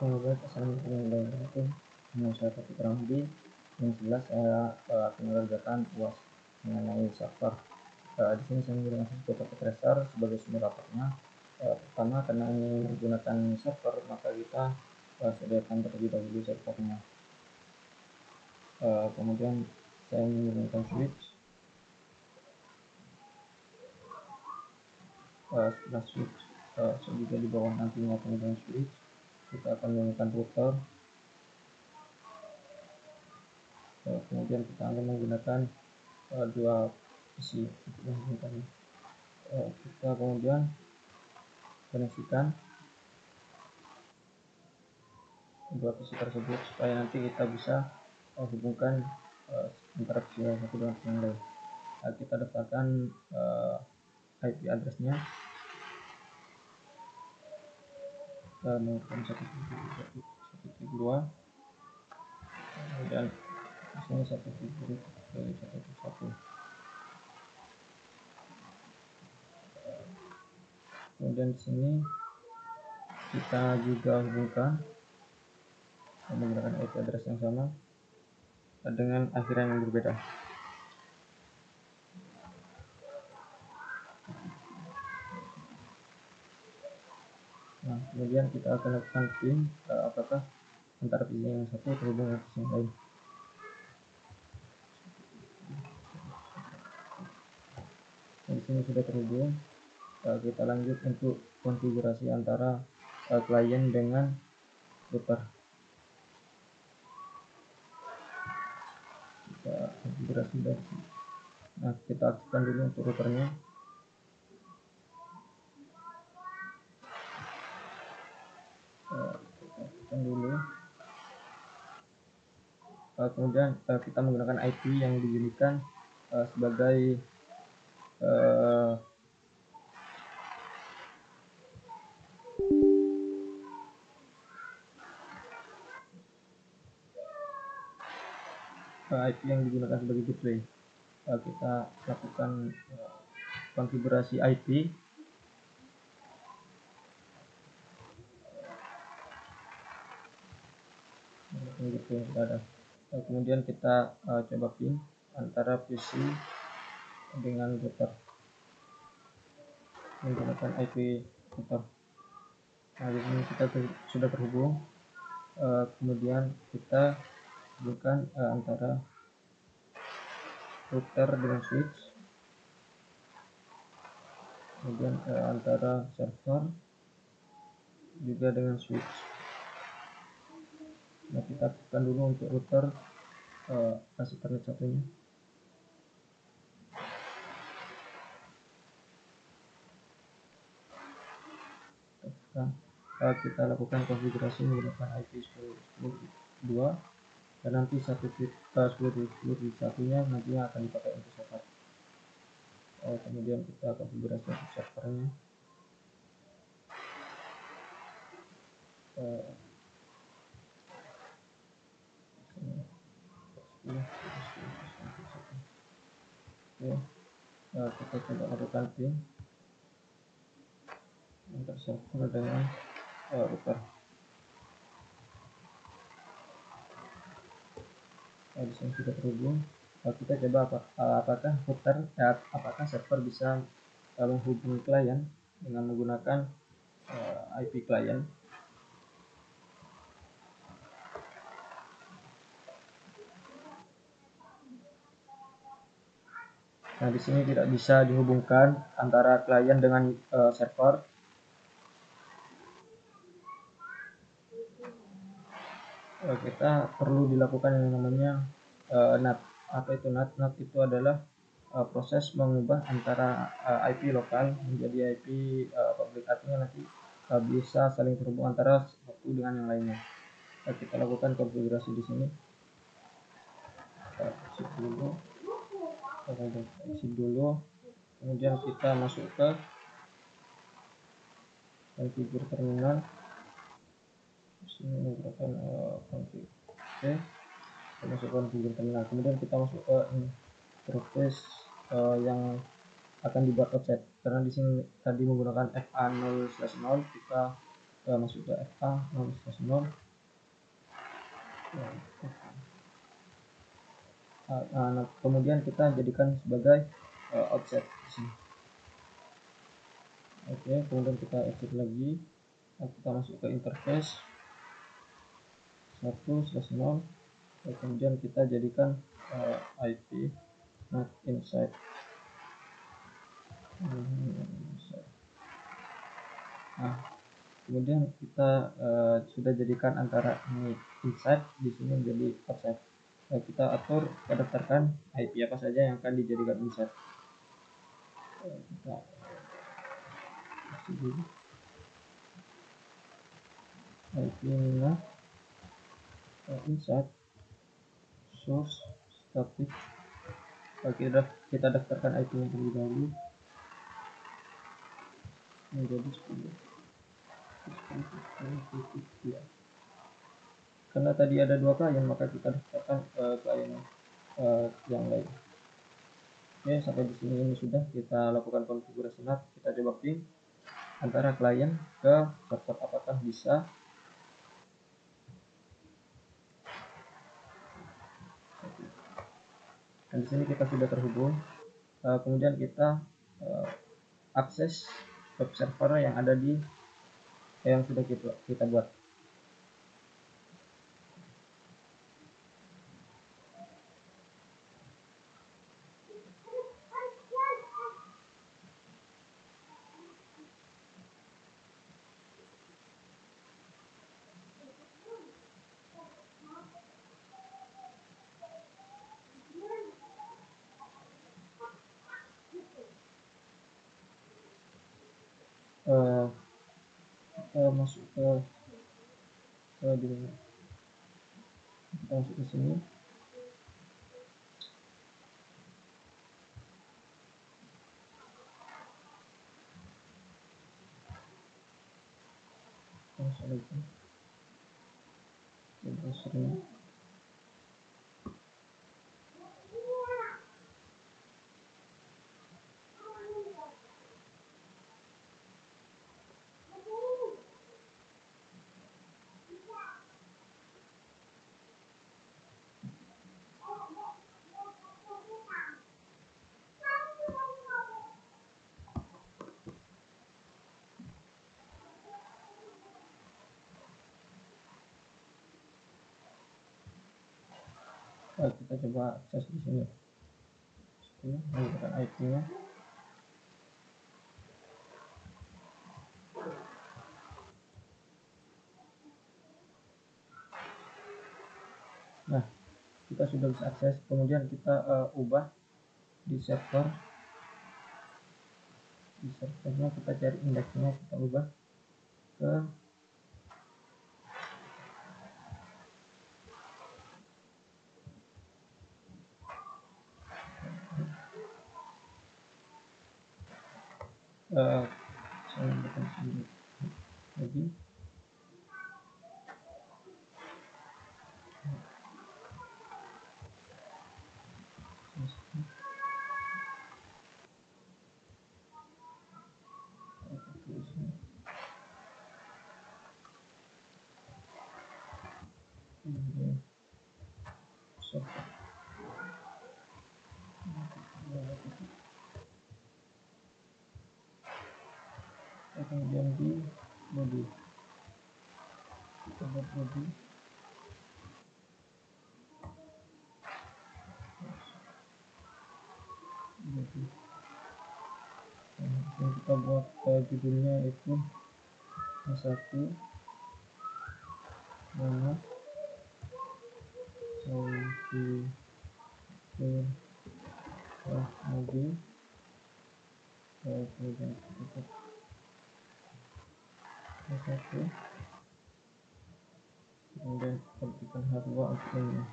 Semoga assalamualaikum warahmatullahi wabarakatuh. Mau saya kasih kurang lebih yang jelas saya akan mengerjakan UAS mengenai server. Di sini saya menggunakan Packet Tracer sebagai sumber rapatnya. Pertama, karena ini menggunakan server, maka kita sediakan terlebih dahulu servernya. Kemudian saya menggunakan switch. Setelah switch, juga di bawah nantinya akan menggunakan switch. Kita akan menggunakan router. Kemudian kita akan menggunakan dua PC. Kita kemudian koneksikan dua PC tersebut supaya nanti kita bisa hubungkan antara PC yang satu dengan PC yang lain. Kita daftarkan IP addressnya 0.1.1.2, kemudian di sini 1.1.1.1. Kemudian di sini kita juga hubungkan menggunakan IP address yang sama dengan akhiran yang berbeda. Nah, kemudian kita akan lakukan ping apakah antara PC yang satu terhubung dengan PC yang lain. Nah, di sini sudah terhubung. Kita lanjut untuk konfigurasi antara klien dengan router. Kita konfigurasi dari sini. Nah, kita aktifkan dulu untuk routernya. Aktifkan dulu. Kemudian kita menggunakan IP yang dijadikan sebagai IP yang digunakan sebagai gateway. Kita lakukan konfigurasi IP. Gitu yang sudah ada. Kemudian kita coba ping antara PC dengan router menggunakan IP router. Nah, di sini kita sudah terhubung. Kemudian kita hubungkan antara router dengan switch, kemudian antara server juga dengan switch. Nah, kita aktifkan dulu untuk router kasih Ethernet satunya. Kita lakukan konfigurasi menggunakan IP 10.2 dan nanti 10.10.1 nya nantinya akan dipakai untuk server. Kemudian kita konfigurasi untuk servernya. Kita coba lakukan ping untuk server dengan router. Di sini sudah terhubung. Kita coba apakah server bisa menghubungi klien dengan menggunakan IP klien. Nah, di sini tidak bisa dihubungkan antara klien dengan server. Kita perlu dilakukan yang namanya NAT. Apa itu NAT? NAT itu adalah proses mengubah antara IP lokal menjadi IP public. Artinya nanti bisa saling terhubung antara satu dengan yang lainnya. Kita lakukan konfigurasi di sini. Exit dulu. Kemudian kita masuk ke konfigur terminal. Di sini menggunakan config. Oke. Kita masuk ke konfigur terminal. Kemudian kita masuk ke interface yang akan dibuat offset. Karena di sini tadi menggunakan FA0/0, kita masuk ke FA 0/0. Nah, kemudian kita jadikan sebagai offset di sini. Oke, kemudian kita exit lagi. Kita masuk ke interface 1/0. Kemudian kita jadikan IP not inside. Nah, kemudian kita sudah jadikan antara ini inside, di sini menjadi outside. Kita atur, kita daftarkan IP apa saja yang akan dijadikan inside. Kita IP-nya inside source static. Kita daftarkan IP-nya terlebih dahulu menjadi 10. Karena tadi ada 2 klien, maka kita daftarkan klien yang lain. Oke, sampai di sini ini sudah kita lakukan konfigurasi NAT. Kita coba ping antara klien ke server, apakah bisa. Dan di sini kita sudah terhubung. Kemudian kita akses web server yang ada di yang sudah kita buat. Kita masuk ke kita masuk ke sini. Kita coba akses di sini. Menggunakan IP-nya. Nah, kita sudah bisa akses. Kemudian kita ubah di server. Di servernya kita cari indeksnya, kita ubah ke saya bukan sendiri lagi. Kemudian di body, kita buat body. Dan kita buat judulnya itu satu mana mobil kemudian kita satu, kemudian kita berikan harga untuk ini.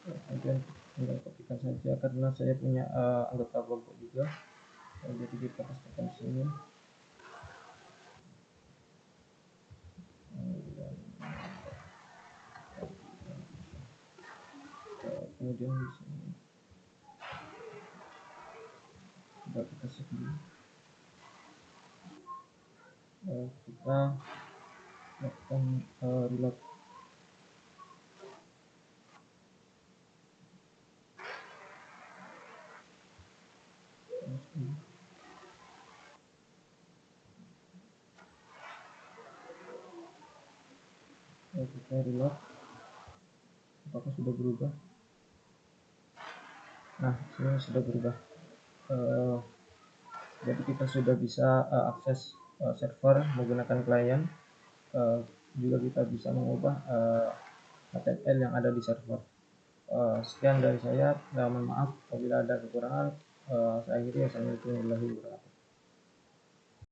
Kemudian tinggal kopikan saja karena saya punya anggota kelompok juga. Jadi kita pastikan sini. kemudian di sini coba kita save dulu. Kita lakukan reload. Kita reload, apakah sudah berubah? Nah, ini sudah berubah. Jadi kita sudah bisa akses server menggunakan klien. Juga kita bisa mengubah HTML yang ada di server. Sekian dari saya. Mohon maaf apabila ada kekurangan. Saya akhiri. Assalamualaikum warahmatullahi wabarakatuh.